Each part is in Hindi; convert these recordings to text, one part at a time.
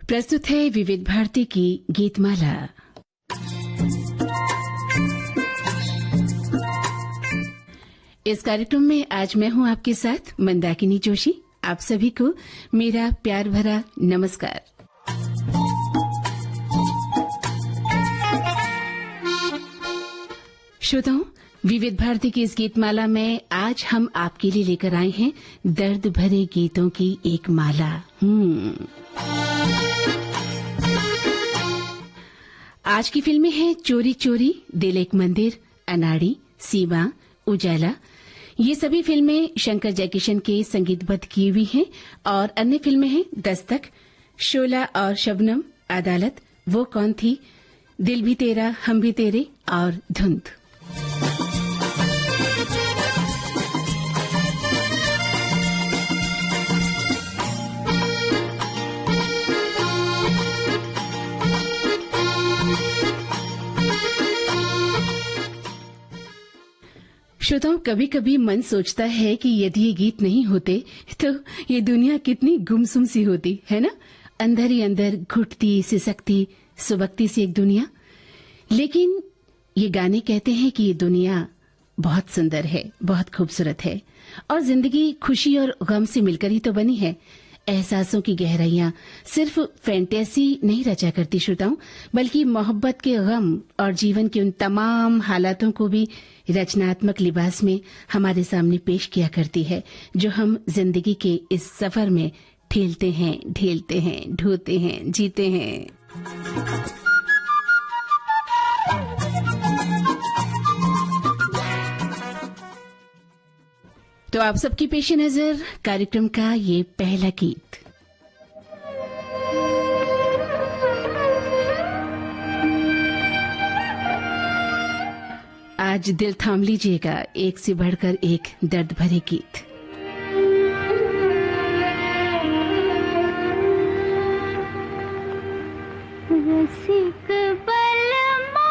प्रस्तुत है विविध भारती की गीतमाला। इस कार्यक्रम में आज मैं हूं आपके साथ मंदाकिनी जोशी। आप सभी को मेरा प्यार भरा नमस्कार। श्रोताओं, विविध भारती की इस गीतमाला में आज हम आपके लिए लेकर आए हैं दर्द भरे गीतों की एक माला। आज की फिल्में हैं चोरी चोरी, दिल एक मंदिर, अनाड़ी, सीमा, उजाला। ये सभी फिल्में शंकर जयकिशन के संगीतबद्ध की हुई हैं और अन्य फिल्में हैं दस्तक, शोला और शबनम, अदालत, वो कौन थी, दिल भी तेरा हम भी तेरे और धुंध। श्रोताओं, कभी कभी मन सोचता है कि यदि ये गीत नहीं होते तो ये दुनिया कितनी गुमसुम सी होती, है ना। अंदर ही अंदर घुटती सिसकती सुबकती सी एक दुनिया। लेकिन ये गाने कहते हैं कि ये दुनिया बहुत सुंदर है, बहुत खूबसूरत है और जिंदगी खुशी और गम से मिलकर ही तो बनी है। एहसासों की गहराइयां सिर्फ फैंटेसी नहीं रचा करती श्रोताओं, बल्कि मोहब्बत के गम और जीवन के उन तमाम हालातों को भी रचनात्मक लिबास में हमारे सामने पेश किया करती है, जो हम जिंदगी के इस सफर में ठेलते हैं, ढेलते हैं, ढोते हैं, जीते हैं। तो आप सबकी पेशे नजर कार्यक्रम का ये पहला गीत। आज दिल थाम लीजिएगा, एक से बढ़कर एक दर्द भरे गीत। रसिक बलमा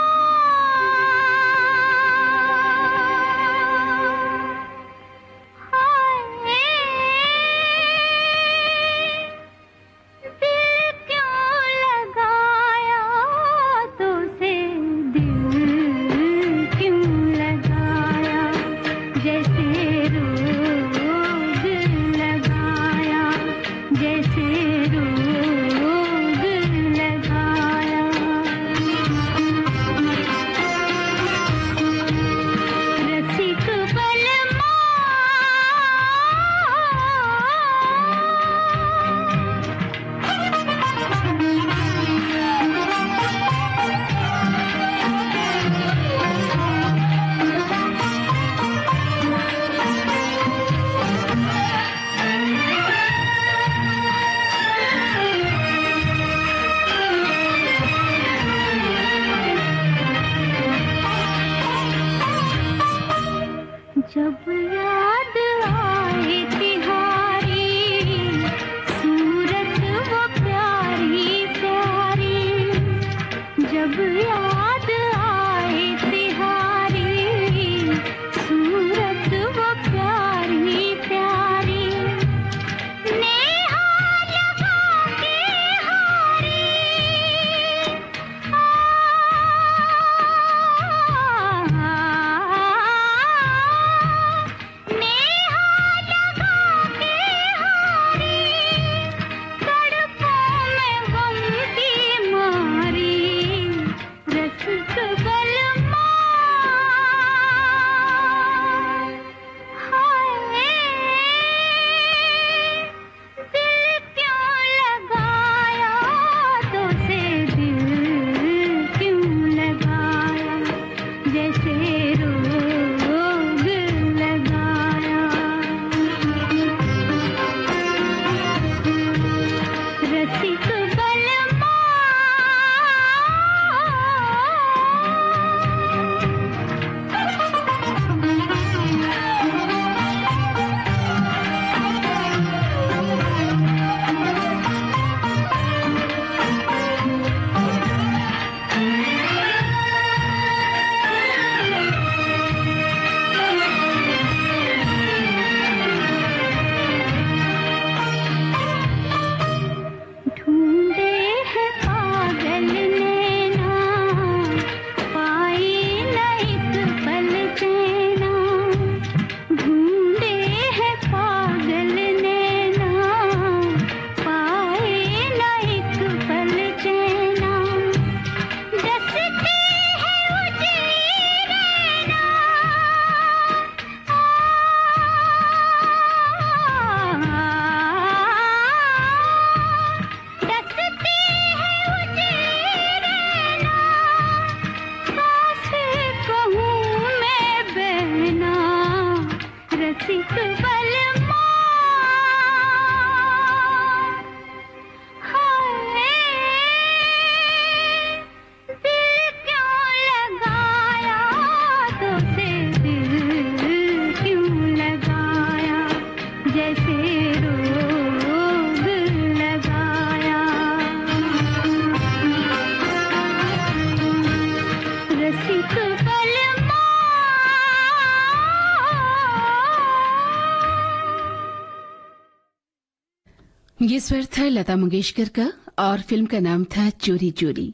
ये स्वर था लता मंगेशकर का और फिल्म का नाम था चोरी चोरी।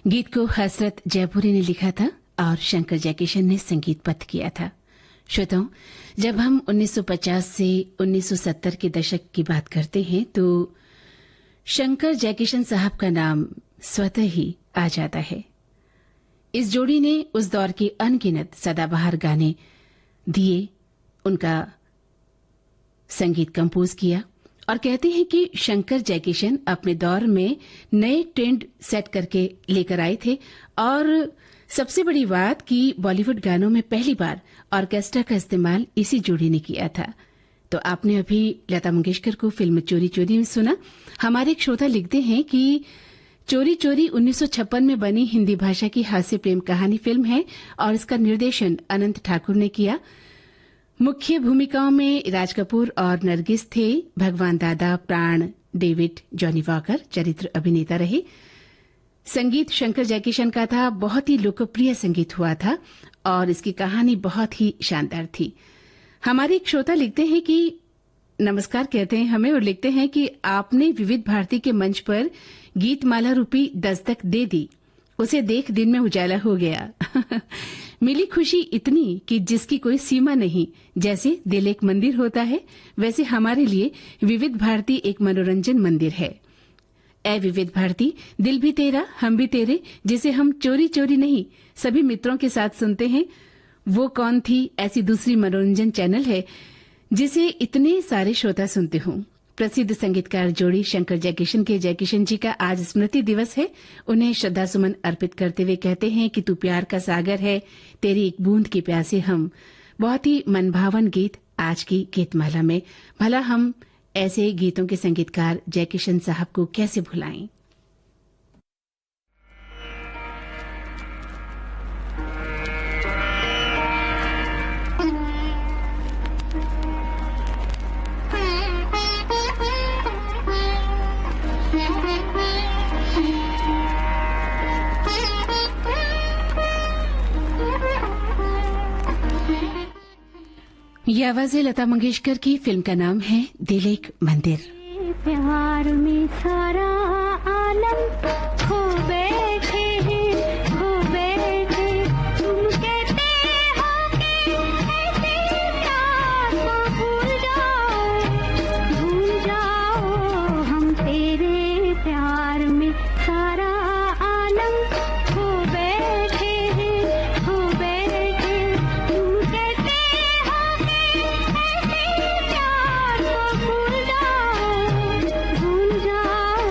गीत को हसरत जयपुरी ने लिखा था और शंकर जयकिशन ने संगीतबद्ध किया था। श्रोताओं, जब हम 1950 से 1970 के दशक की बात करते हैं तो शंकर जयकिशन साहब का नाम स्वतः ही आ जाता है। इस जोड़ी ने उस दौर के अनगिनत सदाबहार गाने दिए, उनका संगीत कंपोज किया और कहते हैं कि शंकर जयकिशन अपने दौर में नए ट्रेंड सेट करके लेकर आए थे। और सबसे बड़ी बात कि बॉलीवुड गानों में पहली बार ऑर्केस्ट्रा का इस्तेमाल इसी जोड़ी ने किया था। तो आपने अभी लता मंगेशकर को फिल्म चोरी चोरी में सुना। हमारे एक श्रोता लिखते हैं कि चोरी चोरी 1956 में बनी हिंदी भाषा की हास्य प्रेम कहानी फिल्म है और इसका निर्देशन अनंत ठाकुर ने किया। मुख्य भूमिकाओं में राज कपूर और नरगिस थे। भगवान दादा, प्राण, डेविड, जॉनी वॉकर चरित्र अभिनेता रहे। संगीत शंकर जयकिशन का था। बहुत ही लोकप्रिय संगीत हुआ था और इसकी कहानी बहुत ही शानदार थी। हमारे एक श्रोता लिखते हैं कि नमस्कार कहते हैं हमें और लिखते हैं कि आपने विविध भारती के मंच पर गीतमाला रूपी दस्तक दे दी, उसे देख दिन में उजाला हो गया। मिली खुशी इतनी कि जिसकी कोई सीमा नहीं। जैसे दिल एक मंदिर होता है, वैसे हमारे लिए विविध भारती एक मनोरंजन मंदिर है। ऐ विविध भारती, दिल भी तेरा हम भी तेरे, जिसे हम चोरी चोरी नहीं सभी मित्रों के साथ सुनते हैं। वो कौन थी ऐसी दूसरी मनोरंजन चैनल है जिसे इतने सारे श्रोता सुनते हों। प्रसिद्ध संगीतकार जोड़ी शंकर जयकिशन के जयकिशन जी का आज स्मृति दिवस है। उन्हें श्रद्धा सुमन अर्पित करते हुए कहते हैं कि तू प्यार का सागर है, तेरी एक बूंद की प्यासे हम। बहुत ही मनभावन गीत आज की गीतमाला में। भला हम ऐसे गीतों के संगीतकार जयकिशन साहब को कैसे भुलाएं। ये आवाज है लता मंगेशकर की। फिल्म का नाम है दिल एक मंदिर। प्यार में सारा आलम खो बैठे हैं, खो बैठे। तुम कहते हो कि ऐसे प्यार को भूल जाओ, हम तेरे प्यार में सारा आलम खो बैठे हैं, खो बैठे। तुम कहते हो कि ऐसे प्यार को भूल जाओ,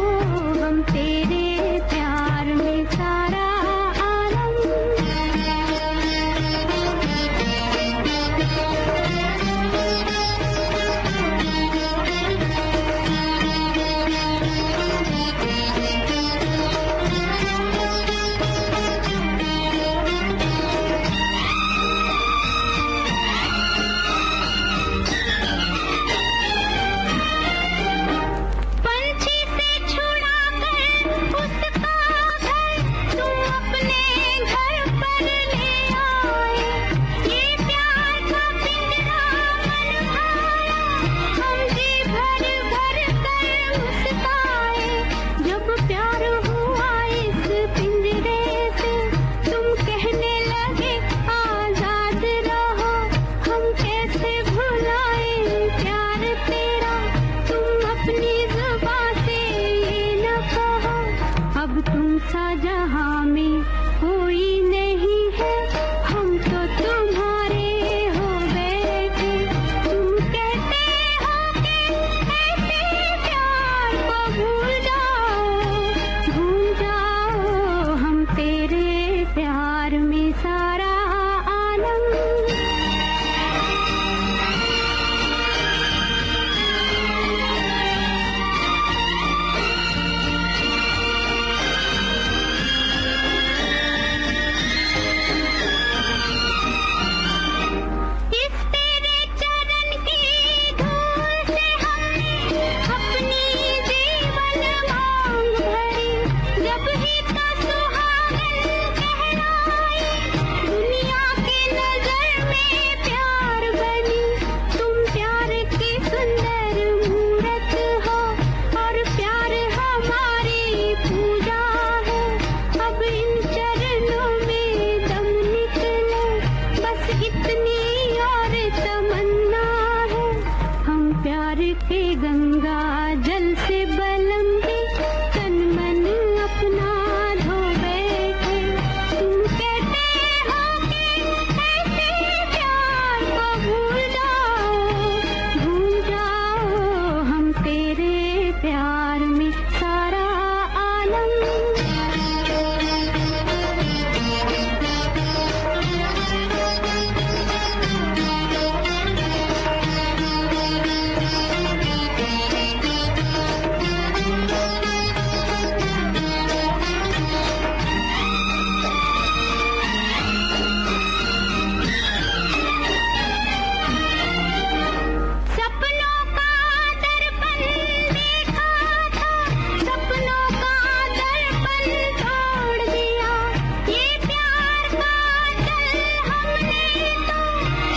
में सारा आलम। सपनों का दर्पण देखा था, सपनों का दर्पण तोड़ दिया, ये प्यार का जल हमने तो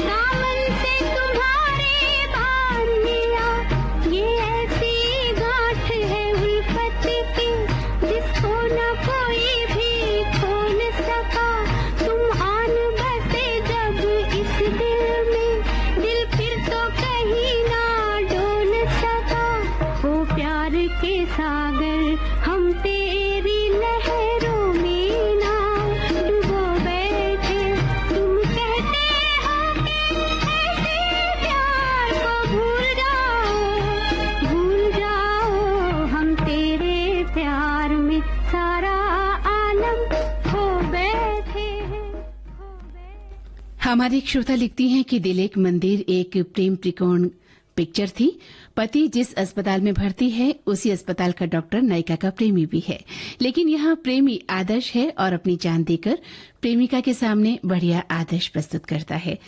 दामन से तुम्हारे बांध लिया। ये ऐसी गांठ है उल्फत की जिसको न कोई भी खोल सका। तुम आन बसे जब इस दिल में, दिल फिर तो कहीं ना डोल सका। ओ प्यार के सागर हम तेरी लहरों में ना डूबो बैठे। तुम कहते हो कि ऐसे प्यार को भूल जाओ हम तेरे प्यार में सारा आलम खो बैठे हैं, खो बैठे। हमारी एक श्रोता लिखती हैं कि दिल एक मंदिर एक प्रेम त्रिकोण पिक्चर थी। पति जिस अस्पताल में भर्ती है उसी अस्पताल का डॉक्टर नायिका का प्रेमी भी है, लेकिन यहाँ प्रेमी आदर्श है और अपनी जान देकर प्रेमिका के सामने बढ़िया आदर्श प्रस्तुत करता है।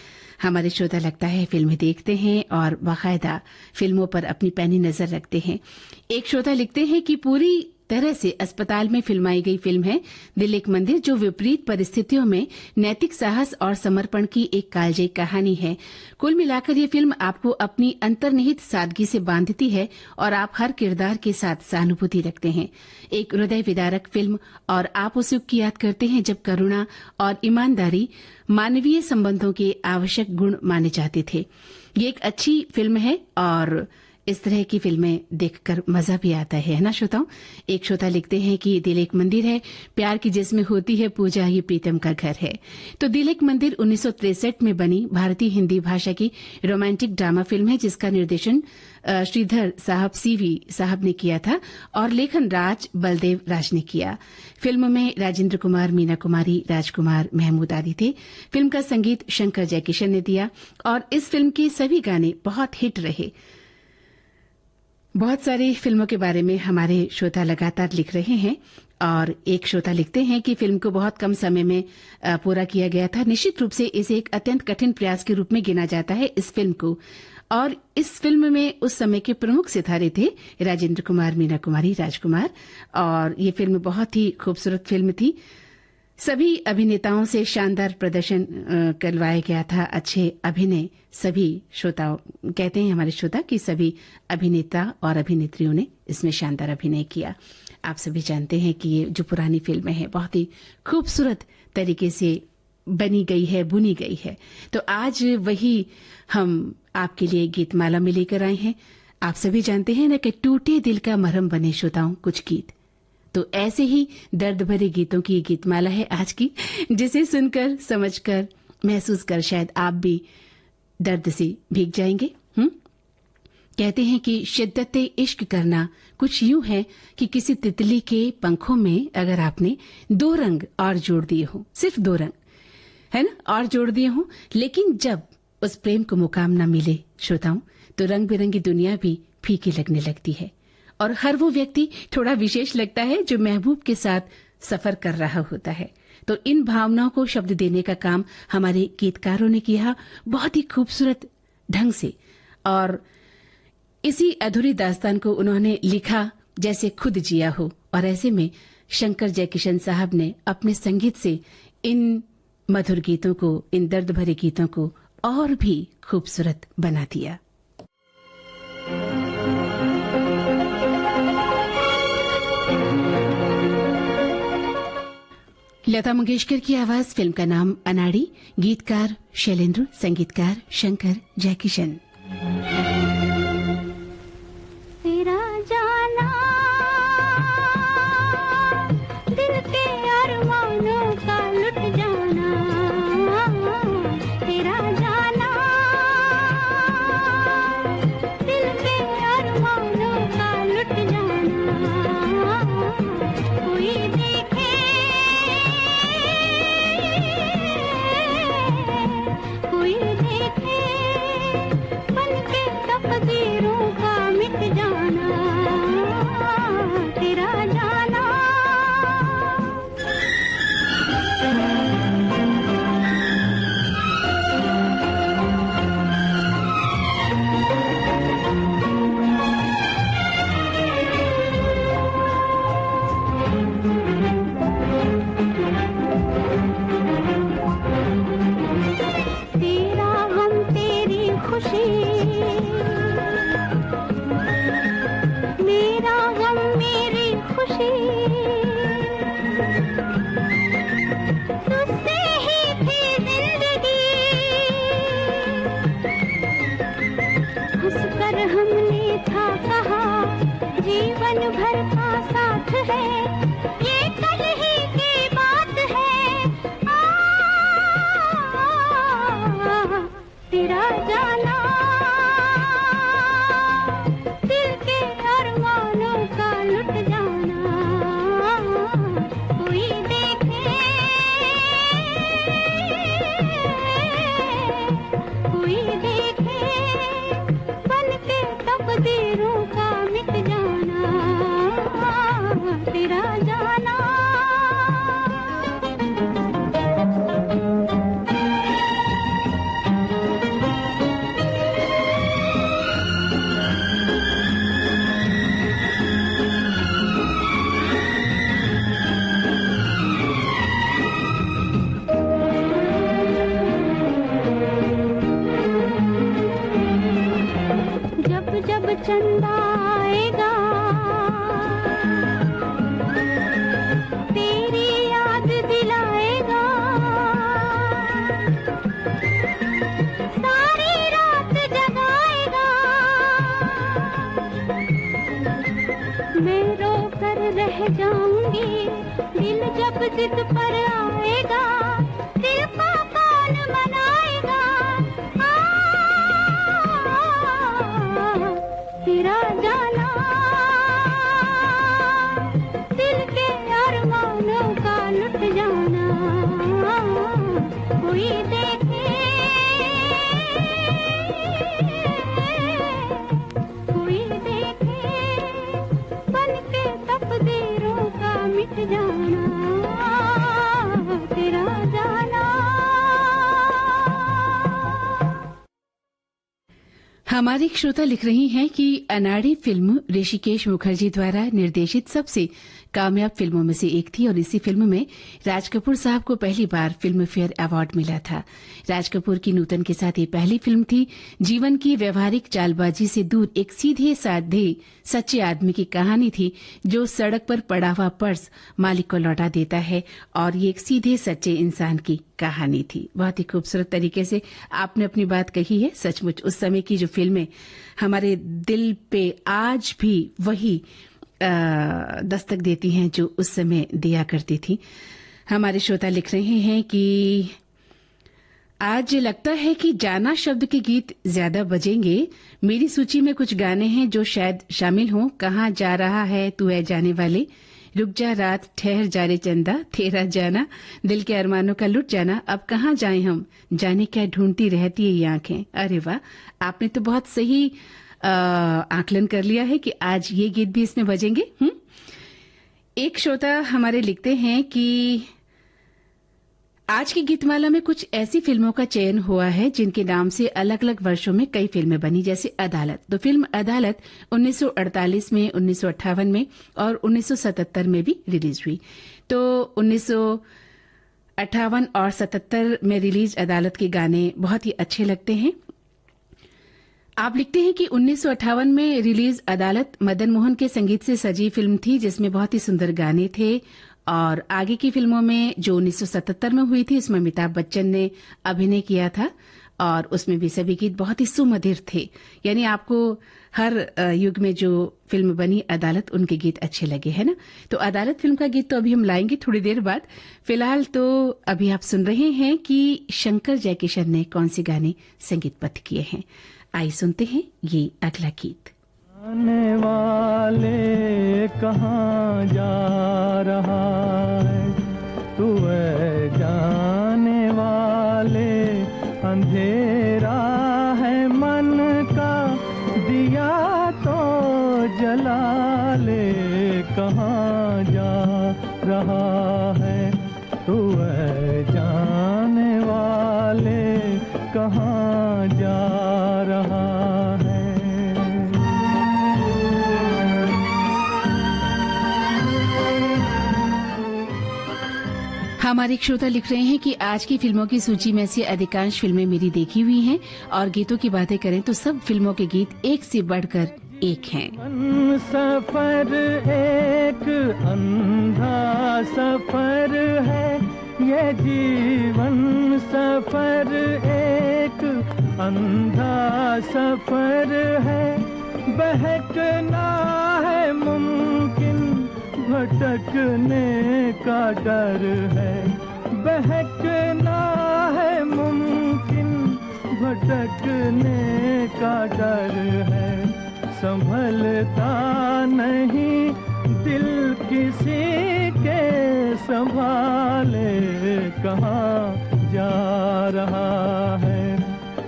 हमारे श्रोता लगता है फिल्में देखते हैं और बाकायदा फिल्मों पर अपनी पैनी नजर रखते हैं। एक श्रोता लिखते हैं कि पूरी तरह से अस्पताल में फिल्माई गई फिल्म है दिल एक मंदिर, जो विपरीत परिस्थितियों में नैतिक साहस और समर्पण की एक कालजयी कहानी है। कुल मिलाकर ये फिल्म आपको अपनी अंतर्निहित सादगी से बांधती है और आप हर किरदार के साथ सहानुभूति रखते हैं। एक हृदय विदारक फिल्म और आप उस युग की याद करते हैं जब करुणा और ईमानदारी मानवीय संबंधों के आवश्यक गुण माने जाते थे। ये एक अच्छी फिल्म है और इस तरह की फिल्में देखकर मजा भी आता है ना श्रोताओं। एक श्रोता लिखते हैं कि दिल एक मंदिर है, प्यार की जिसमें होती है पूजा, ये प्रीतम का घर है। तो दिल एक मंदिर 1963 में बनी भारतीय हिंदी भाषा की रोमांटिक ड्रामा फिल्म है जिसका निर्देशन श्रीधर साहब सीवी साहब ने किया था और लेखन राज बलदेव राज ने किया। फिल्म में राजेंद्र कुमार, मीना कुमारी, राजकुमार, महमूद आदि थे। फिल्म का संगीत शंकर जयकिशन ने दिया और इस फिल्म के सभी गाने बहुत हिट रहे। बहुत सारी फिल्मों के बारे में हमारे श्रोता लगातार लिख रहे हैं और एक श्रोता लिखते हैं कि फिल्म को बहुत कम समय में पूरा किया गया था। निश्चित रूप से इसे एक अत्यंत कठिन प्रयास के रूप में गिना जाता है इस फिल्म को। और इस फिल्म में उस समय के प्रमुख सितारे थे राजेंद्र कुमार, मीना कुमारी, राजकुमार, और ये फिल्म बहुत ही खूबसूरत फिल्म थी। सभी अभिनेताओं से शानदार प्रदर्शन करवाया गया था, अच्छे अभिनय। सभी श्रोताओं कहते हैं हमारे श्रोता कि सभी अभिनेता और अभिनेत्रियों ने इसमें शानदार अभिनय किया। आप सभी जानते हैं कि ये जो पुरानी फिल्में हैं बहुत ही खूबसूरत तरीके से बनी गई है, बुनी गई है। तो आज वही हम आपके लिए गीतमाला में लेकर आए हैं। आप सभी जानते हैं ना कि टूटे दिल का मरहम बने श्रोताओं कुछ गीत। तो ऐसे ही दर्द भरे गीतों की ये गीतमाला है आज की, जिसे सुनकर, समझकर, महसूस कर शायद आप भी दर्द से भीग जाएंगे। कहते हैं कि शिद्दत इश्क करना कुछ यूं है कि किसी तितली के पंखों में अगर आपने 2 रंग और जोड़ दिए हो, सिर्फ 2 रंग है ना, और जोड़ दिए हो, लेकिन जब उस प्रेम को मुकाम न मिले श्रोताओं, तो रंग बिरंगी दुनिया भी फीकी लगने लगती है और हर वो व्यक्ति थोड़ा विशेष लगता है जो महबूब के साथ सफर कर रहा होता है। तो इन भावनाओं को शब्द देने का काम हमारे गीतकारों ने किया बहुत ही खूबसूरत ढंग से, और इसी अधूरी दास्तान को उन्होंने लिखा जैसे खुद जिया हो। और ऐसे में शंकर जयकिशन साहब ने अपने संगीत से इन मधुर गीतों को, इन दर्द भरे गीतों को और भी खूबसूरत बना दिया। लता मंगेशकर की आवाज, फिल्म का नाम अनाड़ी, गीतकार शैलेंद्र, संगीतकार शंकर जयकिशन। तेरा जाना दिल के अरमानों का लुट जाना, तेरा जाना दिल के अरमानों का लुट जाना। साथ है, ये कल ही की बात है। तेरा जाना दिल के अरमानों का लुट जाना, कोई देखे कोई देखे, बन के तकदीरों का मिट जाना, तेरा जाना। जब जब चंदा आएगा तेरी याद दिलाएगा, सारी रात जगाएगा, मैं रो कर रह जाऊंगी, दिल जब जिद पर आएगा, दिल को कौन मनाएगा। तेरा जाना दिल के अरमानों का लुट जाना, कोई देखे कोई देखे, बन के तकदीरों का मिट जाना, तेरा जाना। हमारी एक श्रोता लिख रही हैं कि अनाड़ी फिल्म ऋषिकेश मुखर्जी द्वारा निर्देशित सबसे कामयाब फिल्मों में से एक थी और इसी फिल्म में राज कपूर साहब को पहली बार फिल्म फेयर अवार्ड मिला था। राज कपूर की नूतन के साथ ये पहली फिल्म थी। जीवन की व्यवहारिक चालबाजी से दूर एक सीधे साधे सच्चे आदमी की कहानी थी जो सड़क पर पड़ा हुआ पर्स मालिक को लौटा देता है और ये एक सीधे सच्चे इंसान की कहानी थी। बहुत ही खूबसूरत तरीके से आपने अपनी बात कही है। सचमुच उस समय की जो फिल्में हमारे दिल पे आज भी वही दस्तक देती हैं जो उस समय दिया करती थी। हमारे श्रोता लिख रहे हैं कि आज लगता है कि जाना शब्द के गीत ज्यादा बजेंगे। मेरी सूची में कुछ गाने हैं जो शायद शामिल हों। कहाँ जा रहा है तू है जाने वाले, रुक जा रात ठहर जा रे चंदा, तेरा जाना, दिल के अरमानों का लुट जाना, अब कहाँ जाएं हम, जाने क्या ढूंढती रहती है ये आंखें। अरे वाह, आपने तो बहुत सही आकलन कर लिया है कि आज ये गीत भी इसमें बजेंगे। एक श्रोता हमारे लिखते हैं कि आज की गीतमाला में कुछ ऐसी फिल्मों का चयन हुआ है जिनके नाम से अलग अलग वर्षों में कई फिल्में बनी, जैसे अदालत। तो फिल्म अदालत 1948 में, 1958 में और 1977 में भी रिलीज हुई। तो 1958 और 77 में रिलीज अदालत के गाने बहुत ही अच्छे लगते हैं। आप लिखते हैं कि 1958 में रिलीज अदालत मदन मोहन के संगीत से सजी फिल्म थी जिसमें बहुत ही सुंदर गाने थे। और आगे की फिल्मों में जो 1977 में हुई थी उसमें अमिताभ बच्चन ने अभिनय किया था और उसमें भी सभी गीत बहुत ही सुमधुर थे। यानी आपको हर युग में जो फिल्म बनी अदालत, उनके गीत अच्छे लगे, है ना। तो अदालत फिल्म का गीत तो अभी हम लाएंगे थोड़ी देर बाद। फिलहाल तो अभी आप सुन रहे हैं कि शंकर जयकिशन ने कौन से गाने संगीतबद्ध किए हैं। आइए सुनते हैं ये अगला गीत। आने वाले कहाँ जा रहा है तू है जाने वाले, अंधेरा है मन का दिया तो जला ले, कहाँ जा रहा है तू है जाने वाले, कहाँ जा रहा है। हमारे एक श्रोता लिख रहे हैं कि आज की फिल्मों की सूची में से अधिकांश फिल्में मेरी देखी हुई हैं और गीतों की बातें करें तो सब फिल्मों के गीत एक से बढ़कर एक हैं। सफर एक अंधा सफर है, ये जीवन सफर एक अंधा सफर है, बहकना है मुमकिन भटकने का डर है, बहकना है मुमकिन, भटकने का डर है, संभलता नहीं दिल किसी के संभाले, कहाँ जा रहा है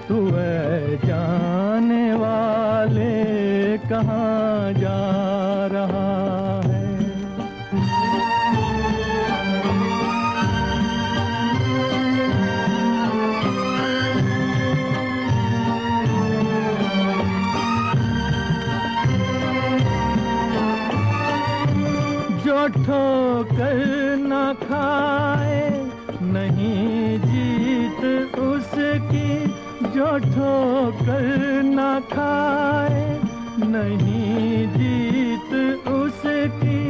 तू ऐ जाने वाले, कहाँ जा रहा है। जो ठोकर न खाए नहीं जीत उसकी, जो ठोकर न खाए नहीं जीत उसकी,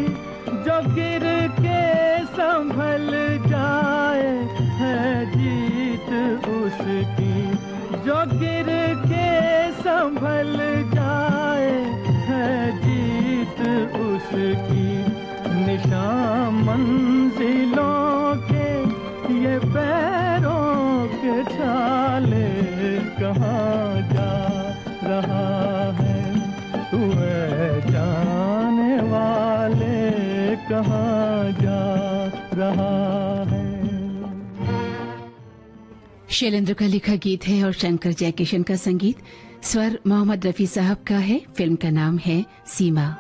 जो गिर के संभल जाए है जीत उसकी, जो गिर के संभल जाए है जीत उसकी, निशान मंजिलों के ये पैरों के छाले, कहाँ जा रहा है तू ऐ जाने वाले, कहाँ जा रहा है। शैलेंद्र का लिखा गीत है और शंकर जयकिशन का संगीत, स्वर मोहम्मद रफी साहब का है। फिल्म का नाम है सीमा।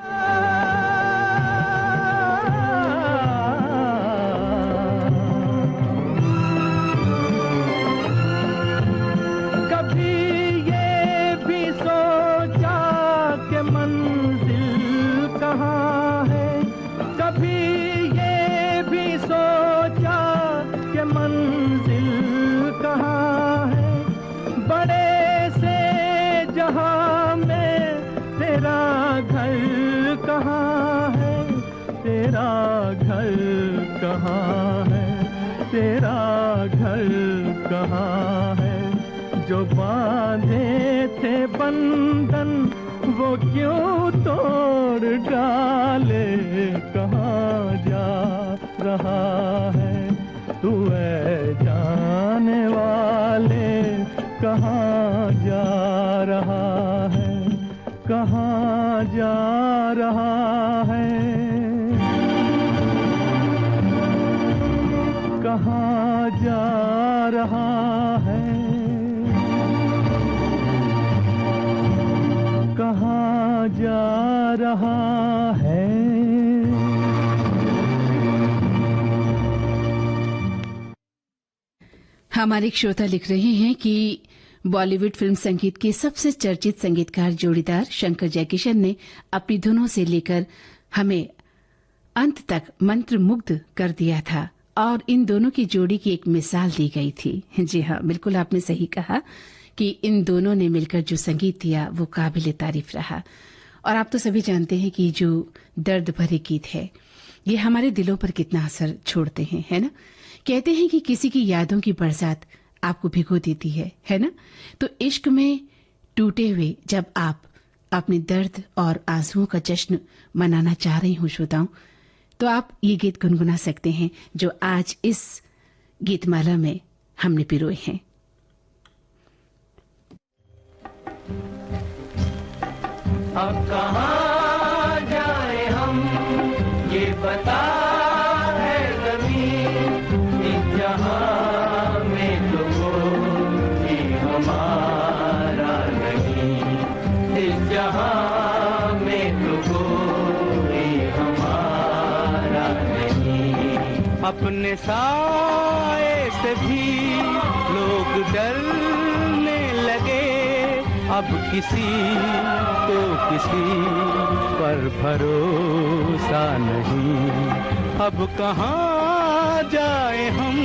कहाँ है तेरा घर, कहाँ है जो बांधे थे बंधन वो क्यों तोड़ डाले, कहाँ जा रहा है तू ऐ जाने वाले, कहाँ जा रहा है, कहाँ जा रहा है, कहाँ जा रहा है, कहाँ जा रहा है। हमारे एक श्रोता लिख रहे हैं कि बॉलीवुड फिल्म संगीत के सबसे चर्चित संगीतकार जोड़ीदार शंकर जयकिशन ने अपनी धुनों से लेकर हमें अंत तक मंत्रमुग्ध कर दिया था और इन दोनों की जोड़ी की एक मिसाल दी गई थी। जी हाँ, बिल्कुल आपने सही कहा कि इन दोनों ने मिलकर जो संगीत दिया वो काबिल तारीफ रहा। और आप तो सभी जानते हैं कि जो दर्द भरे गीत है ये हमारे दिलों पर कितना असर छोड़ते हैं, है ना। कहते हैं कि किसी की यादों की बरसात आपको भिगो देती है ना। तो इश्क में टूटे हुए जब आप अपने दर्द और आंसुओं का जश्न मनाना चाह रही हो श्रोताओं, तो आप ये गीत गुनगुना सकते हैं जो आज इस गीतमाला में हमने पिरोए हैं। अब कहाँ जाए हम ये बता है ज़मीं, इस जहां में तो कोई हमारा नहीं, इस जहां में तो कोई हमारा नहीं। अपने साए से भी लोग डरने लगे, अब किसी को किसी पर भरोसा नहीं, अब कहाँ जाए हम।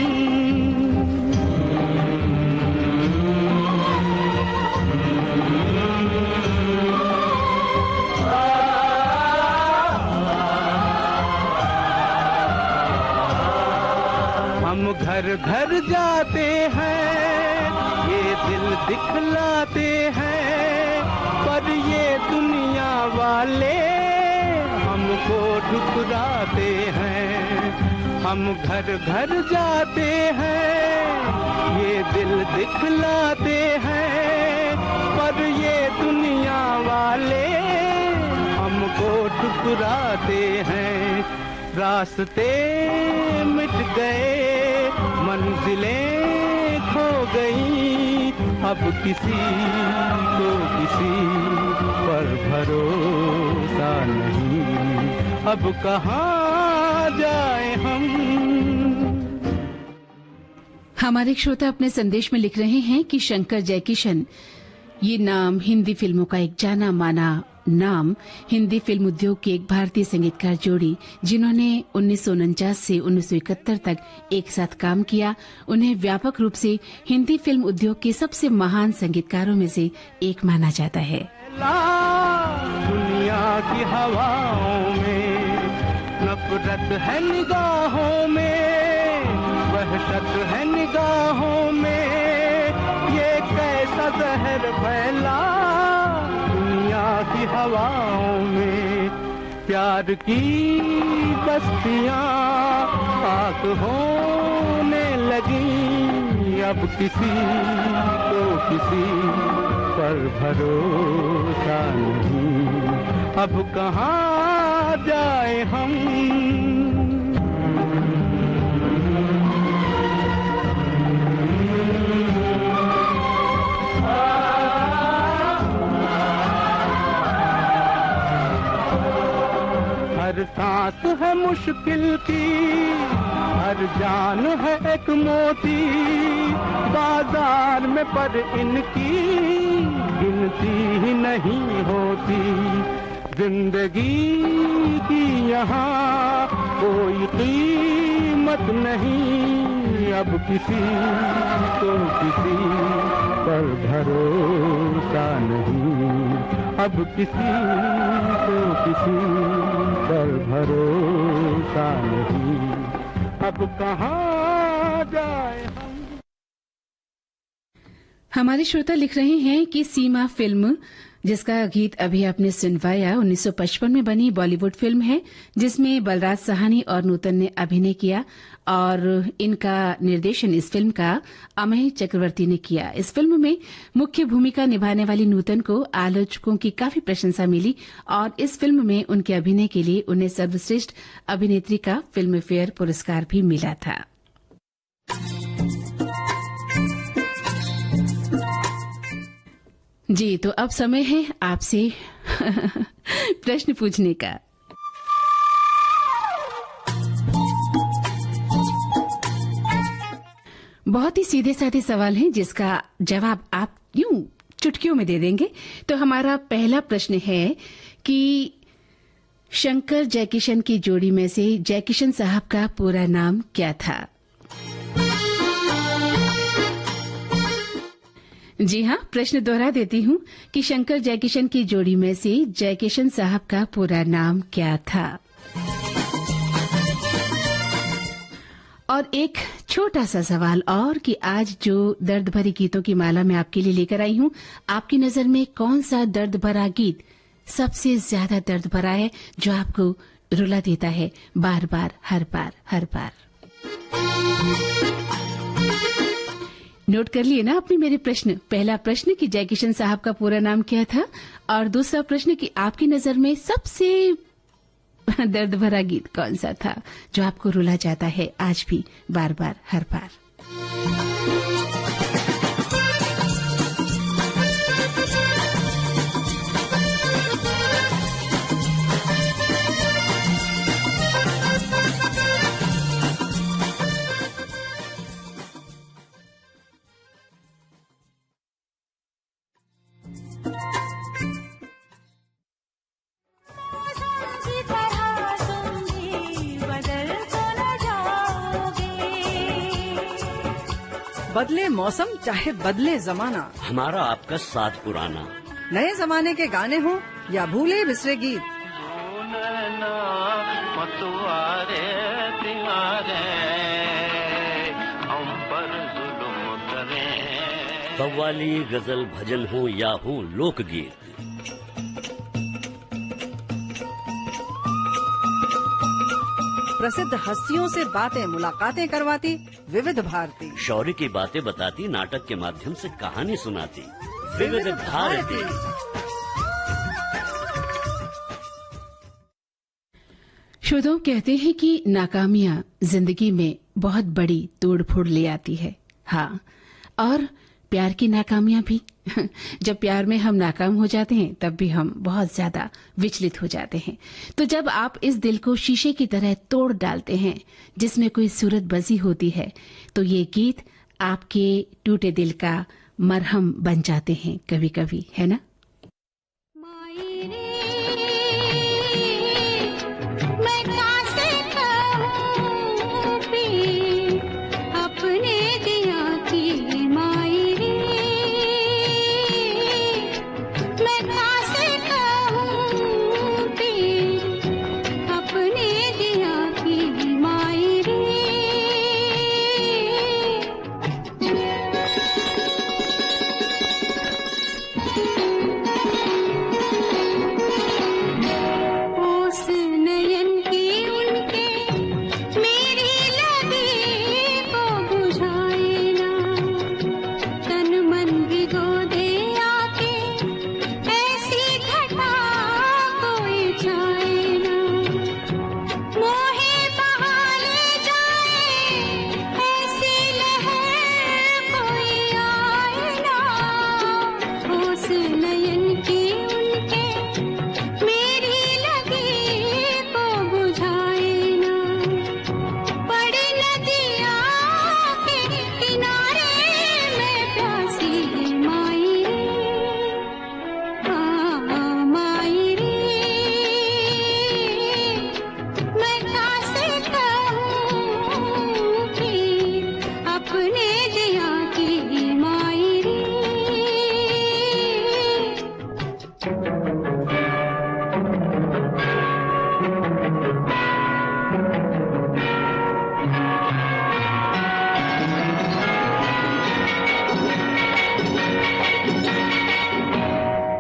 हम घर घर जाते हैं, ये दिल दिखलाते हैं, पर ये दुनिया वाले हमको ठुकराते हैं। हम घर घर जाते हैं, ये दिल दिखलाते हैं, पर ये दुनिया वाले हमको ठुकराते हैं। रास्ते मिट गए, मंजिलें खो गई, अब किसी को किसी पर भरोसा नहीं, अब कहाँ जाए हम। हमारे श्रोता अपने संदेश में लिख रहे हैं कि शंकर जयकिशन, ये नाम हिंदी फिल्मों का एक जाना माना नाम, हिंदी फिल्म उद्योग की एक भारतीय संगीतकार जोड़ी जिन्होंने 1949 से 1971 तक एक साथ काम किया, उन्हें व्यापक रूप से हिंदी फिल्म उद्योग के सबसे महान संगीतकारों में से एक माना जाता है। दुनिया की हवाओं में नफरत है निगाहों में, वहशत है निगाहों में, ये कैसा जहर फैला दुनिया की हवाओं में। प्यार की बस्तियां खाक होने लगी, अब किसी को किसी पर भरोसा नहीं, अब कहाँ जाए हम। हर सांस है मुश्किल की, हर जान है एक मोती, बाजार में पर इनकी गिनती ही नहीं होती। जिंदगी की यहाँ कोई कीमत नहीं, अब किसी को किसी पर भरोसा नहीं, अब किसी को किसी पर भरोसा नहीं, अब कहाँ जाए हम। हमारे श्रोता लिख रहे हैं कि सीमा फिल्म, जिसका गीत अभी आपने सुनवाया, 1955 में बनी बॉलीवुड फिल्म है जिसमें बलराज साहनी और नूतन ने अभिनय किया और इनका निर्देशन इस फिल्म का अमेय चक्रवर्ती ने किया। इस फिल्म में मुख्य भूमिका निभाने वाली नूतन को आलोचकों की काफी प्रशंसा मिली और इस फिल्म में उनके अभिनय के लिए उन्हें सर्वश्रेष्ठ अभिनेत्री का फिल्म फेयर पुरस्कार भी मिला था। जी, तो अब समय है आपसे प्रश्न पूछने का। बहुत ही सीधे साधे सवाल हैं जिसका जवाब आप यूं चुटकियों में दे देंगे। तो हमारा पहला प्रश्न है कि शंकर जयकिशन की जोड़ी में से जयकिशन साहब का पूरा नाम क्या था? जी हाँ, प्रश्न दोहरा देती हूँ कि शंकर जयकिशन की जोड़ी में से जयकिशन साहब का पूरा नाम क्या था? और एक छोटा सा सवाल और कि आज जो दर्द भरी गीतों की माला मैं आपके लिए लेकर आई हूँ, आपकी नजर में कौन सा दर्द भरा गीत सबसे ज्यादा दर्द भरा है जो आपको रुला देता है बार बार, हर बार, हर बार? नोट कर लिए ना आपने मेरे प्रश्न? पहला प्रश्न कि जयकिशन साहब का पूरा नाम क्या था और दूसरा प्रश्न कि आपकी नजर में सबसे दर्द भरा गीत कौन सा था जो आपको रुला जाता है आज भी, बार बार, हर बार? बदले मौसम चाहे बदले जमाना, हमारा आपका साथ पुराना। नए जमाने के गाने हो या भूले बिसरे गीत, कव्वाली, गजल, भजन हो या हो लोकगीत, प्रसिद्ध हस्तियों से बातें मुलाकातें करवाती विविध भारती। शौर्य की बातें बताती, नाटक के माध्यम से कहानी सुनाती विविध भारती। श्रोताओं, कहते हैं कि नाकामियां जिंदगी में बहुत बड़ी तोड़-फोड़ ले आती है। हाँ, और प्यार की नाकामियां भी। जब प्यार में हम नाकाम हो जाते हैं तब भी हम बहुत ज्यादा विचलित हो जाते हैं। तो जब आप इस दिल को शीशे की तरह तोड़ डालते हैं जिसमें कोई सूरत बसी होती है, तो ये गीत आपके टूटे दिल का मरहम बन जाते हैं कभी कभी, है ना? मैं कैसे कहूँ पी अपने दिया की माई रे, मैं कैसे कहूँ पी अपने दिया की माई रे। ओस नयन की उनके मेरी लगी को बुझाए ना, तन मन भिगो दे आके ऐसी घटा कोई जाए ना, मोहे बहा ले जाए ऐसी लहर कोई आए ना। ओस नयन की उनके मेरी लगी को बुझाए ना, बड़ी नदिया के किनारे में प्यासी है माई रे, हाँ माई रे, मैं कैसे कहूँ कि अपने दिया की माई रे।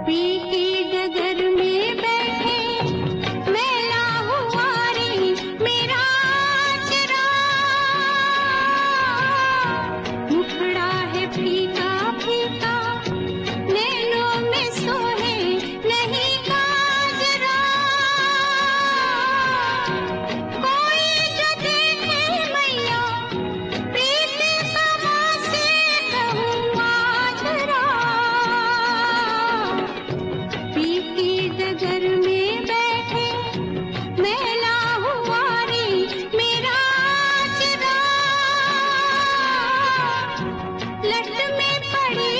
पी की डगर में बैठे मैला हुआ रे मेरा चरा, मुखड़ा है फीका फीका नैनों में सोहे नहीं काजरा, कोई जो देखे मैया प्रीत कमा से कहूँ आजरा। पी की डगर में बैठे मैला हुआ रे मेरा चरा, लट में पड़ी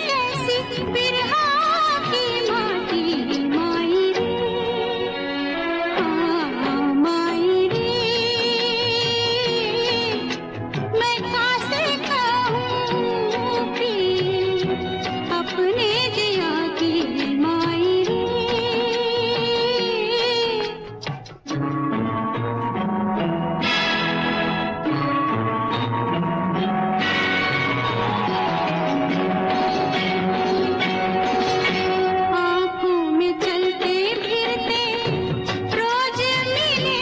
कैसी बिरहा की माटी माई रे, हाँ माई रे, मैं कैसे कहूँ कि अपने दिया की माई रे। आँखों में चलते फिरते रोज मिले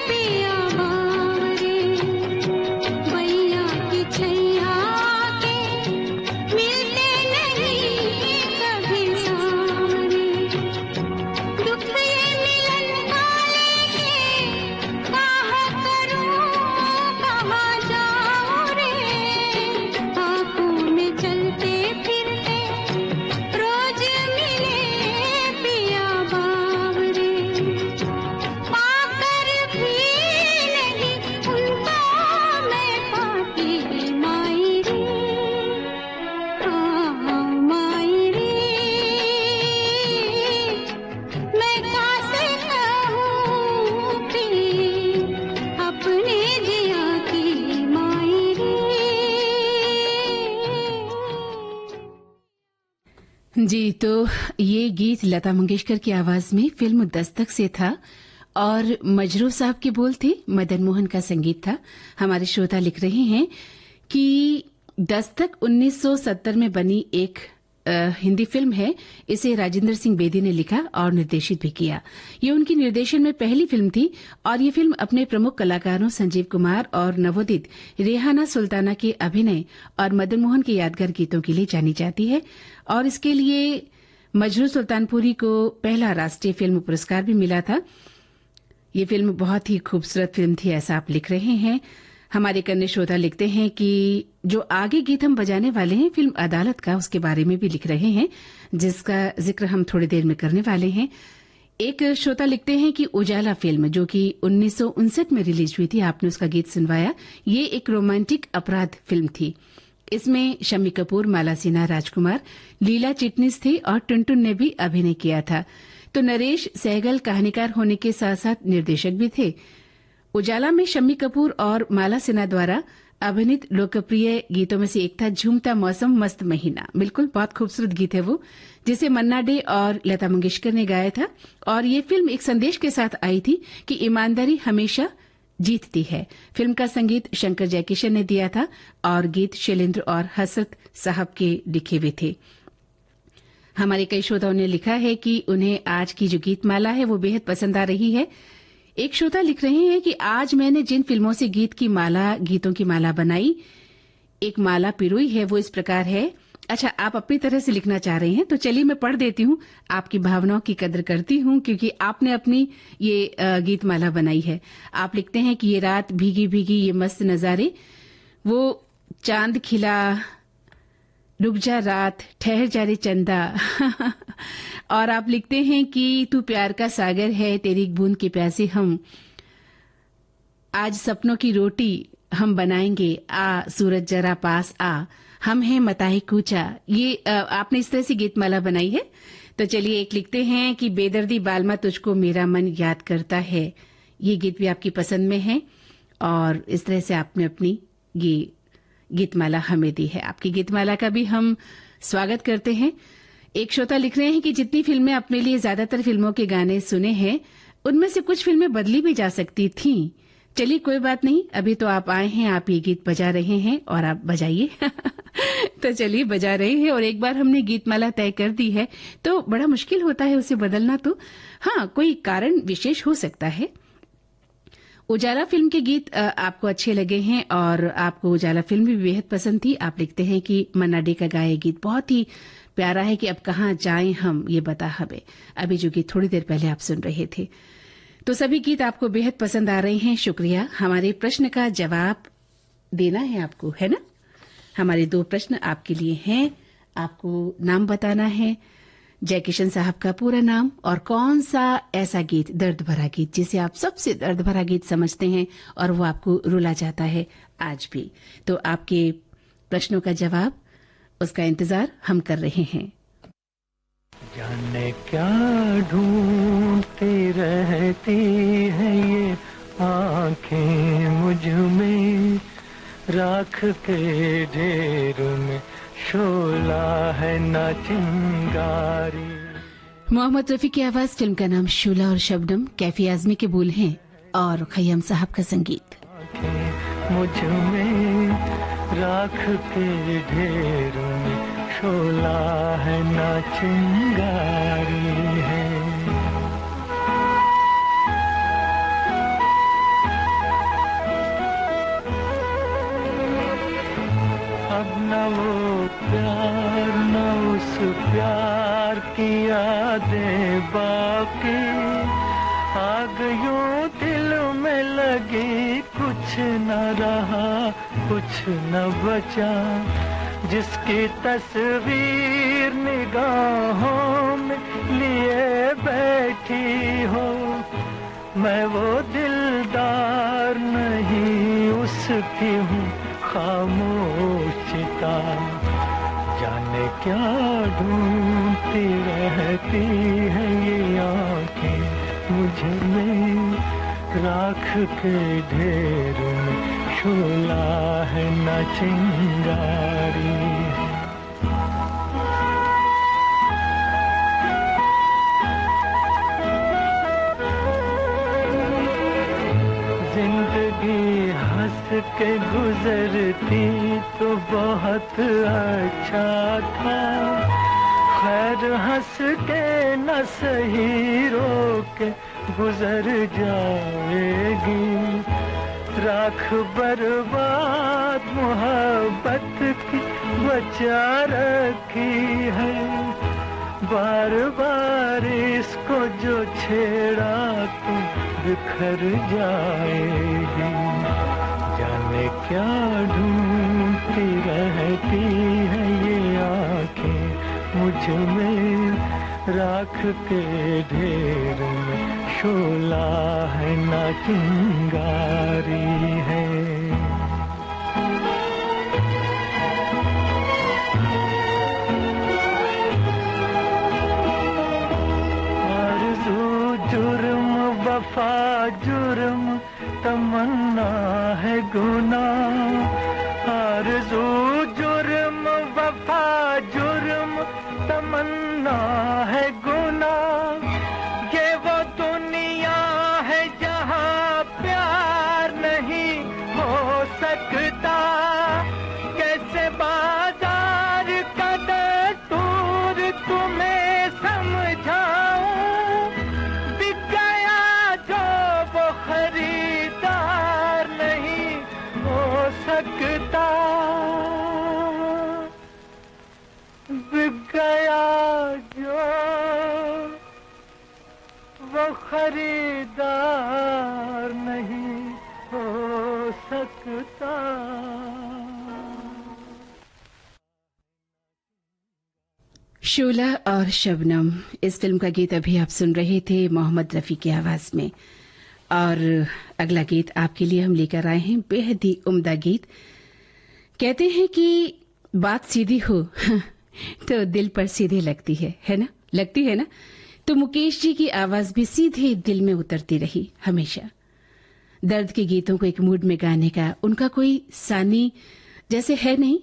पिया बावरे, भैया की छैया के मिलते नहीं कभी सावरे, दुख ये मिलन का लेके कहाँ करूँ कहाँ जाऊँ रे। आँखों में चलते फिरते रोज मिले पिया बावरे, पाकर भी नहीं उनको मैं पाती माई रे, हाँ माई रे, मैं कैसे कहूँ कि अपने दिया की माई रे। जी, तो ये गीत लता मंगेशकर की आवाज में फिल्म दस्तक से था और मजरू साहब के बोल थे, मदन मोहन का संगीत था। हमारे श्रोता लिख रहे हैं कि दस्तक 1970 में बनी एक हिंदी फिल्म है। इसे राजेंद्र सिंह बेदी ने लिखा और निर्देशित भी किया। ये उनकी निर्देशन में पहली फिल्म थी और ये फिल्म अपने प्रमुख कलाकारों संजीव कुमार और नवोदित रेहाना सुल्ताना के अभिनय और मदन मोहन के यादगार गीतों के लिए जानी जाती है और इसके लिए मजरू सुल्तानपुरी को पहला राष्ट्रीय फिल्म पुरस्कार भी मिला था। ये फिल्म बहुत ही खूबसूरत फिल्म थी, ऐसा आप लिख रहे हैं। हमारे कन्या श्रोता लिखते हैं कि जो आगे गीत हम बजाने वाले हैं फिल्म अदालत का, उसके बारे में भी लिख रहे हैं, जिसका जिक्र हम थोड़ी देर में करने वाले हैं। एक श्रोता लिखते हैं कि उजाला फिल्म जो कि 1959 में रिलीज हुई थी, आपने उसका गीत सुनवाया। ये एक रोमांटिक अपराध फिल्म थी। इसमें शम्मी कपूर, माला सिन्हा, राजकुमार, लीला चिटनिस थी और टुनटुन ने भी अभिनय किया था। तो नरेश सहगल कहानीकार होने के साथ साथ निर्देशक भी थे। उजाला में शम्मी कपूर और माला सिन्हा द्वारा अभिनीत लोकप्रिय गीतों में से एक था झूमता मौसम मस्त महीना। बिल्कुल बहुत खूबसूरत गीत है वो, जिसे मन्ना डे और लता मंगेशकर ने गाया था। और ये फिल्म एक संदेश के साथ आई थी कि ईमानदारी हमेशा जीतती है। फिल्म का संगीत शंकर जयकिशन ने दिया था और गीत शैलेंद्र और हसरत साहब के लिखे हुए थे। हमारे कई श्रोताओं ने लिखा है कि उन्हें आज की जो गीतमाला है वो बेहद पसंद आ रही है। एक श्रोता लिख रहे हैं कि आज मैंने जिन फिल्मों से गीतों की माला बनाई, एक माला पिरोई है, वो इस प्रकार है। अच्छा, आप अपनी तरह से लिखना चाह रहे हैं तो चलिए मैं पढ़ देती हूँ। आपकी भावनाओं की कदर करती हूँ क्योंकि आपने अपनी ये गीतमाला बनाई है। आप लिखते हैं कि ये रात भीगी भीगी ये मस्त नजारे, वो चांद खिला, रुक जा रात, ठहर जा रे चंदा और आप लिखते हैं कि तू प्यार का सागर है, तेरी एक बूंद के प्यासे हम, आज सपनों की रोटी हम बनाएंगे, आ सूरज जरा पास आ, हम हैं मताही कूचा। ये आपने इस तरह से गीतमाला बनाई है। तो चलिए एक लिखते हैं कि बेदर्दी बालमा तुझको मेरा मन याद करता है। ये गीत भी आपकी पसंद में है और इस तरह से आपने अपनी ये गीतमाला हमें दी है। आपकी गीतमाला का भी हम स्वागत करते हैं। एक श्रोता लिख रहे हैं कि जितनी फिल्में अपने लिए ज्यादातर फिल्मों के गाने सुने हैं, उनमें से कुछ फिल्में बदली भी जा सकती थीं। चलिए कोई बात नहीं, अभी तो आप आए हैं, आप ये गीत बजा रहे हैं और आप बजाइए तो चलिए बजा रहे हैं। और एक बार हमने गीतमाला तय कर दी है तो बड़ा मुश्किल होता है उसे बदलना। तो हाँ, कोई कारण विशेष हो सकता है। उजाला फिल्म के गीत आपको अच्छे लगे हैं और आपको उजाला फिल्म भी बेहद पसंद थी। आप लिखते हैं कि मन्ना डे का गाया गीत बहुत ही प्यारा है कि अब कहाँ जाएं हम, ये बता हमें। अभी जो गीत थोड़ी देर पहले आप सुन रहे थे, तो सभी गीत आपको बेहद पसंद आ रहे हैं। शुक्रिया। हमारे प्रश्न का जवाब देना है आपको, है ना? हमारे 2 प्रश्न आपके लिए हैं। आपको नाम बताना है, जयकिशन साहब का पूरा नाम, और कौन सा ऐसा गीत, दर्द भरा गीत, जिसे आप सबसे दर्द भरा गीत समझते हैं और वो आपको रुला जाता है आज भी। तो आपके प्रश्नों का जवाब, उसका इंतजार हम कर रहे हैं। जाने क्या ढूंढती रहती है ये आंखें मुझ में, राख के ढेर में शोला है ना चिंगारी। मोहम्मद रफी की आवाज, फिल्म का नाम शोला और शबनम, कैफी आजमी के बोल हैं और खय्याम साहब का संगीत। मुझ में राख के ढेर में शोला है ना चिंगारी है। अब न वो प्यार न उस प्यार की यादें बाकी, आग यूं दिल में लगी, कुछ न रहा कुछ न बचा, जिसकी तस्वीर निगाहों में लिए बैठी हो, मैं वो दिलदार नहीं उसकी हूँ खामोशिता। जाने क्या ढूंढती रहती है ये आंखें मुझ में, राख के ढेर में शोला है ना चिंगारी। जिंदगी हंस के गुजरती तो बहुत अच्छा था, खैर हंस के न सही रोके गुजर जाएगी, राख बर्बाद मोहब्बत की बचा रखी है। बार बार इसको जो छेड़ा तो बिखर जाएगी, जाने क्या ढूंढती रहती है ये आंखें मुझ में, राख के ढेर में शोला है ना चिंगारी है। जुर्म वफा जुर्म तमन्ना है गुनाह, आरज़ू जुर्म वफा जुर्म तमन्ना है गुनाह। ये वो दुनिया है जहाँ प्यार नहीं हो सकता, कैसे बाजार का दस्तूर तुम्हें समझाऊं। खरीदार नहीं हो सकता, बिक गया जो वो खरीदार नहीं हो सकता। शोला और शबनम, इस फिल्म का गीत अभी आप सुन रहे थे मोहम्मद रफी की आवाज में। और अगला गीत आपके लिए हम लेकर आए हैं, बेहद ही उम्दा गीत। कहते हैं कि बात सीधी हो तो दिल पर सीधे लगती है ना? लगती है ना? तो मुकेश जी की आवाज भी सीधे दिल में उतरती रही हमेशा। दर्द के गीतों को एक मूड में गाने का उनका कोई सानी जैसे है नहीं,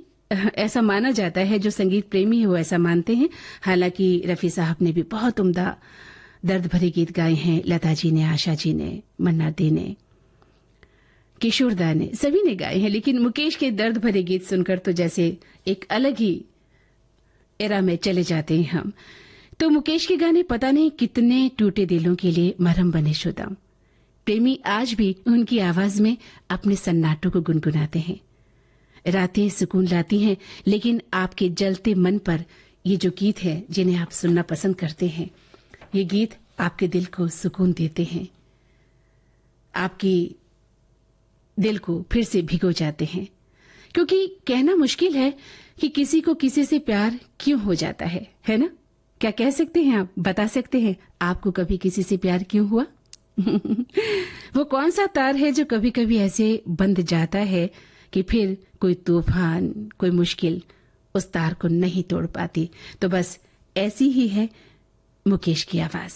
ऐसा माना जाता है। जो संगीत प्रेमी है वो ऐसा मानते हैं। हालांकि रफी साहब ने भी बहुत उम्दा दर्द भरे गीत गाए हैं। लता जी ने, आशा जी ने, मन्ना दे ने, किशोर दा ने, सभी ने गाए हैं। लेकिन मुकेश के दर्द भरे गीत सुनकर तो जैसे एक अलग ही एरा में चले जाते हैं हम। तो मुकेश के गाने पता नहीं कितने टूटे दिलों के लिए मरहम बने शुदा। प्रेमी आज भी उनकी आवाज में अपने सन्नाटों को गुनगुनाते हैं। रातें सुकून लाती हैं, लेकिन आपके जलते मन पर ये जो गीत है जिन्हें आप सुनना पसंद करते हैं, ये गीत आपके दिल को सुकून देते हैं, आपकी दिल को फिर से भिगो जाते हैं। क्योंकि कहना मुश्किल है कि किसी को किसी से प्यार क्यों हो जाता है ना? क्या कह सकते हैं आप? बता सकते हैं आपको कभी किसी से प्यार क्यों हुआ? वो कौन सा तार है जो कभी कभी ऐसे बंध जाता है कि फिर कोई तूफान, कोई मुश्किल उस तार को नहीं तोड़ पाती? तो बस ऐसी ही है मुकेश की आवाज।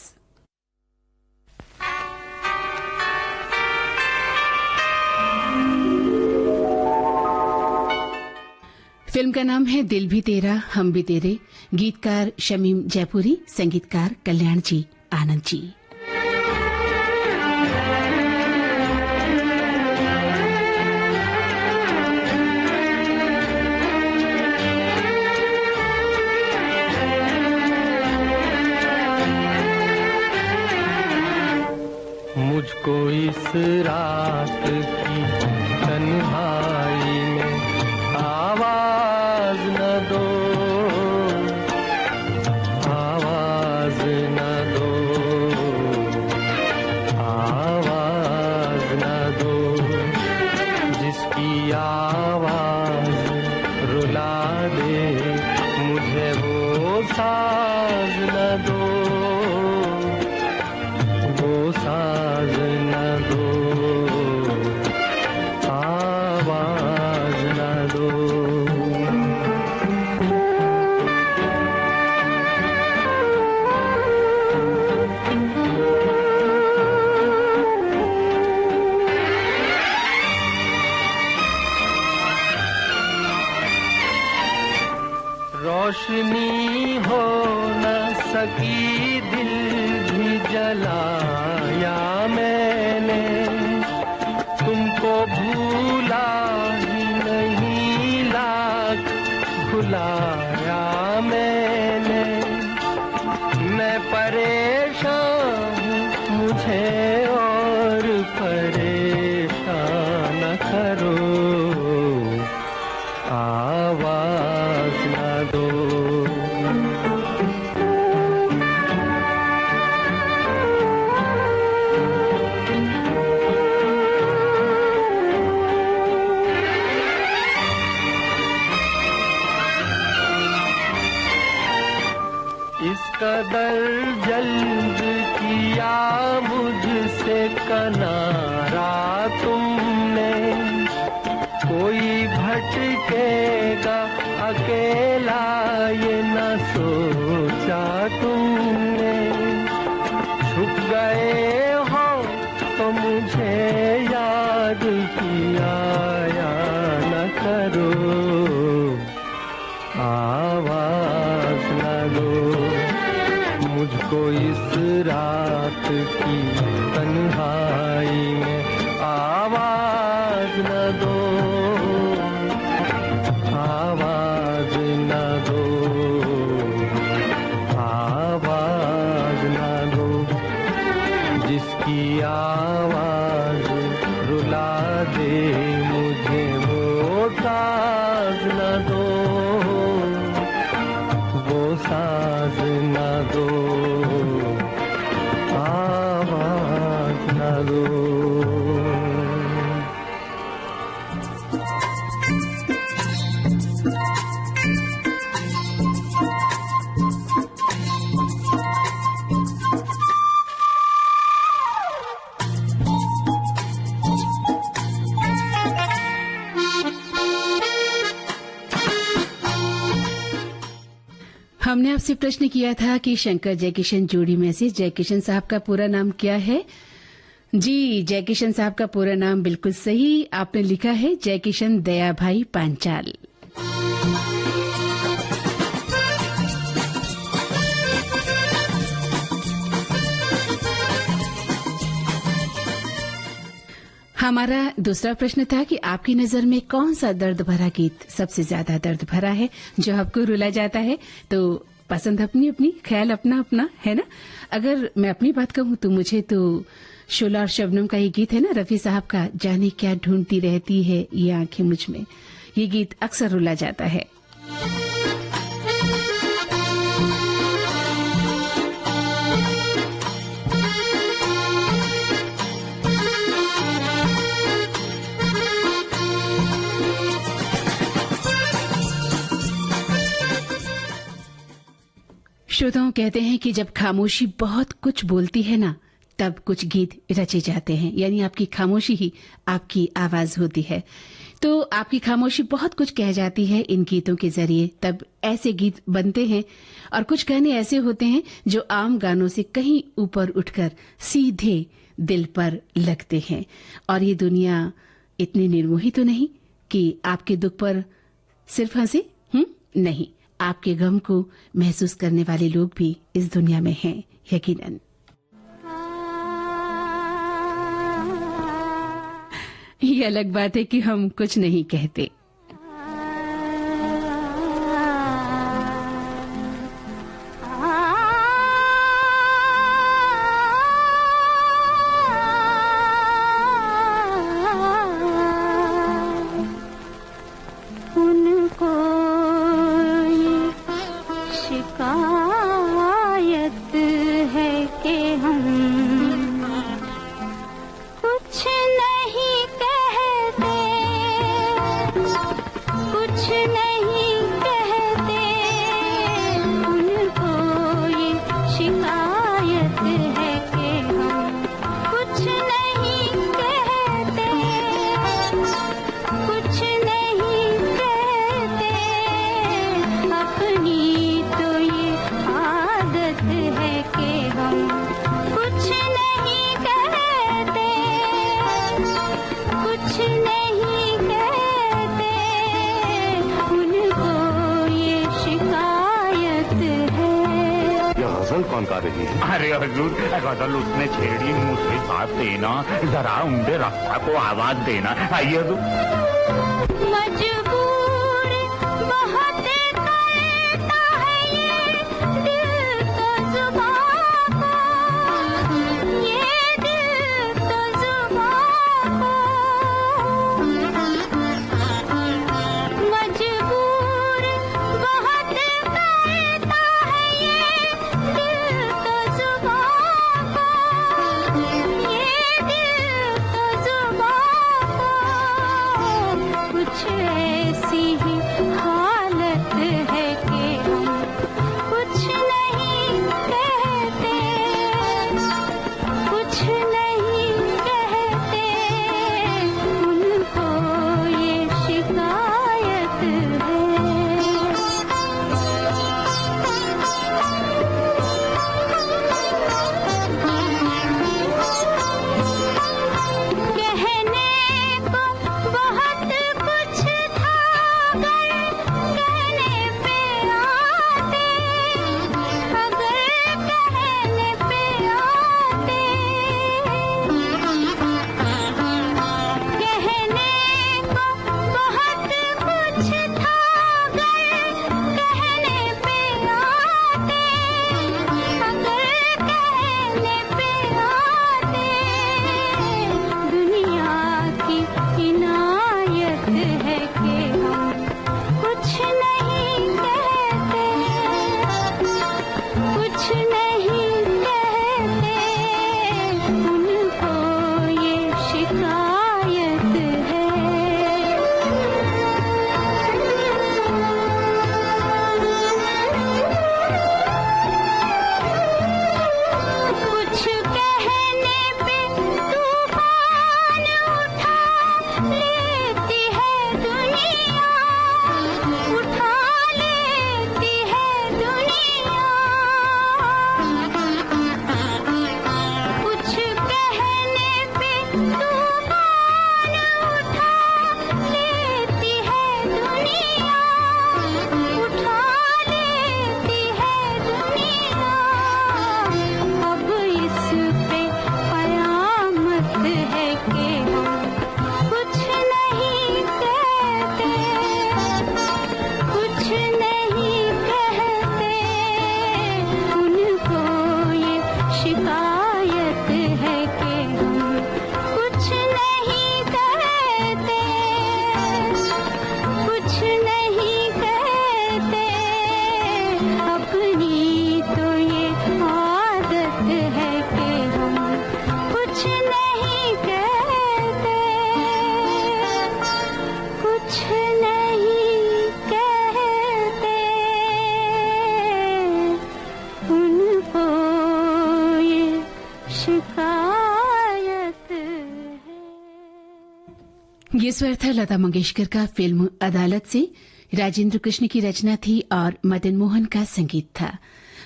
फिल्म का नाम है दिल भी तेरा हम भी तेरे। गीतकार शमीम जयपुरी, संगीतकार कल्याण जी आनंद जी। मुझको इस रात की तन्हाई में आवाज न दो, आवाज न दो, आवाज न दो, जिसकी आवाज रुला दे मुझे वो साज न दो, वो साज न दो, आवाज न दो। रोशनी हो न सकी, दिल भी जलाया मैंने, तुमको भूला ही नहीं, लाख भुलाया मैंने। कदर जल्द किया मुझसे किनारा तुमने, कोई भटकेगा अकेला ये न सोचा तुमने। छुप गए हो तो मुझे याद किया या न करो, आवाज न दो मुझको इस रात की तन्हाई में, आवाज न दो, आवाज न दो, आवाज न दो, जिसकी आवाज रुला दे मुझे वो साज न दो, वो साज न दो, आवाज न दो। हमने आपसे प्रश्न किया था कि शंकर जयकिशन जोड़ी में से जयकिशन साहब का पूरा नाम क्या है। जी, जयकिशन साहब का पूरा नाम बिल्कुल सही आपने लिखा है, जयकिशन दयाभाई पांचाल। हमारा दूसरा प्रश्न था कि आपकी नजर में कौन सा दर्द भरा गीत सबसे ज्यादा दर्द भरा है, जो आपको रुला जाता है। तो पसंद अपनी अपनी, ख्याल अपना अपना, है ना। अगर मैं अपनी बात कहूँ तो मुझे तो शोला और शबनम का ये गीत है ना, रफी साहब का, जाने क्या ढूंढती रहती है ये आंखें मुझ में, ये गीत अक्सर रुला जाता है। श्रोताओं कहते हैं कि जब खामोशी बहुत कुछ बोलती है ना, तब कुछ गीत रचे जाते हैं, यानी आपकी खामोशी ही आपकी आवाज होती है। तो आपकी खामोशी बहुत कुछ कह जाती है इन गीतों के जरिए, तब ऐसे गीत बनते हैं। और कुछ गाने ऐसे होते हैं जो आम गानों से कहीं ऊपर उठकर सीधे दिल पर लगते हैं। और ये दुनिया इतनी निर्मोही तो नहीं कि आपके दुख पर सिर्फ हंसे, नहीं, आपके गम को महसूस करने वाले लोग भी इस दुनिया में हैं, यकीनन। ये अलग बात है कि हम कुछ नहीं कहते। कौन गा रही है? अरे हजूर, गजल उसने छेड़ी, मुझे साथ देना, जरा उम्दे रफ्ता को आवाज देना। आइए हजूर। मजबूर बहुत करता है ये दिल तो जुबां को, ये दिल तो जुबां को। मजबूर बहुत करता है ये दिल तो जुबां को, ये दिल तो जुबां को। कुछ ऐसी ही हालत ये स्वर था लता मंगेशकर का फिल्म अदालत से। राजेंद्र कृष्ण की रचना थी और मदन मोहन का संगीत था।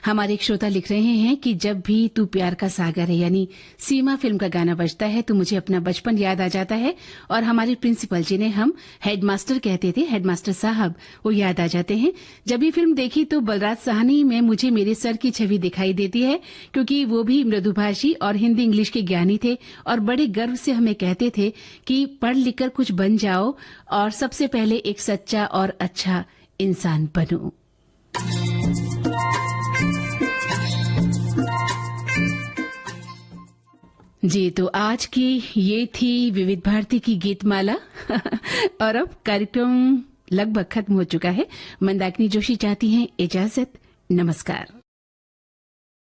हमारे एक श्रोता लिख रहे हैं कि जब भी तू प्यार का सागर है यानी सीमा फिल्म का गाना बजता है तो मुझे अपना बचपन याद आ जाता है और हमारे प्रिंसिपल जिन्हें हम हेडमास्टर कहते थे, हेडमास्टर साहब, वो याद आ जाते हैं। जब ये फिल्म देखी तो बलराज साहनी में मुझे मेरे सर की छवि दिखाई देती है, क्योंकि वो भी मृदुभाषी और हिंदी इंग्लिश के ज्ञानी थे और बड़े गर्व से हमें कहते थे कि पढ़ लिखकर कुछ बन जाओ और सबसे पहले एक सच्चा और अच्छा इंसान बनो। जी, तो आज की ये थी विविध भारती की गीतमाला और अब कार्यक्रम लगभग खत्म हो चुका है। मंदाकिनी जोशी चाहती हैं इजाजत। नमस्कार।